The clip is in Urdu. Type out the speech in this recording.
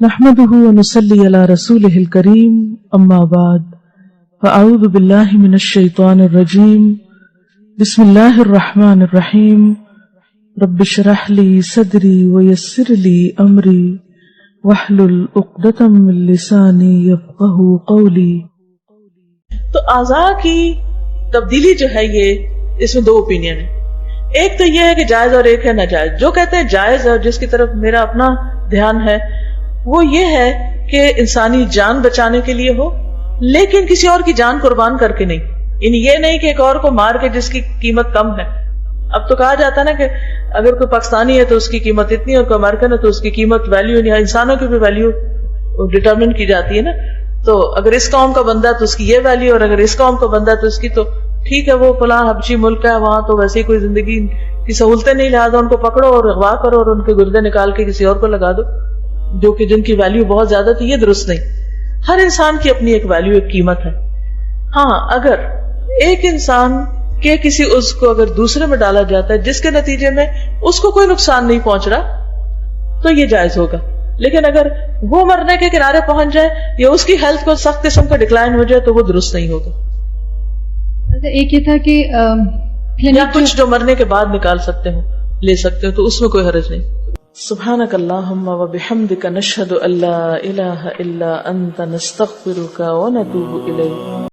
نحمده ونصلي على رسوله الكريم اما بعد فاعوذ بالله من الشيطان الرجيم بسم الله الرحمن الرحيم رب اشرح لي صدري ويسر لي امري واحلل عقدة من لساني يفقهوا قولي. تو اعضاء کی تبدیلی جو ہے یہ اس میں دو اوپینین ہے. ایک تو یہ ہے کہ جائز اور ایک ہے ناجائز. جو کہتے ہیں جائز اور جس کی طرف میرا اپنا دھیان ہے وہ یہ ہے کہ انسانی جان بچانے کے لیے ہو لیکن کسی اور کی جان قربان کر کے نہیں. یعنی یہ نہیں کہ ایک اور کو مار کے جس کی قیمت کم ہے. اب تو کہا جاتا ہے نا کہ اگر کوئی پاکستانی ہے تو اس کی قیمت اتنی اور کوئی امریکن ہے تو اس کی قیمت ویلیو نہیں. انسانوں کی بھی ویلیو ڈٹرمن کی جاتی ہے نا. تو اگر اس قوم کا بندہ تو اس کی یہ ویلیو اور اگر اس قوم کا بندہ تو اس کی. تو ٹھیک ہے وہ فلاں حبشی ملک ہے وہاں تو ویسے کوئی زندگی کی سہولتیں نہیں, لہٰذا ان کو پکڑو اور اغوا کرو اور ان کے گردے نکال کے کسی اور کو لگا دو جو کہ جن کی ویلیو بہت زیادہ تھی. یہ درست نہیں. ہر انسان کی اپنی ایک ویلیو, ایک قیمت ہے. ہاں اگر ایک انسان کے کسی عضو کو اگر دوسرے میں ڈالا جاتا ہے جس کے نتیجے میں اس کو کوئی نقصان نہیں پہنچ رہا تو یہ جائز ہوگا. لیکن اگر وہ مرنے کے کنارے پہنچ جائے یا اس کی ہیلتھ کو سخت قسم کا ڈکلائن ہو جائے تو وہ درست نہیں ہوگا. ایک یہ تھا کہ یا کچھ جو مرنے کے بعد نکال سکتے ہو لے سکتے ہو تو اس میں کوئی حرج نہیں. سبحانک اللہم و بحمدک نشہد ان لا الہ الا انت نستغفرک و نتوب الیک.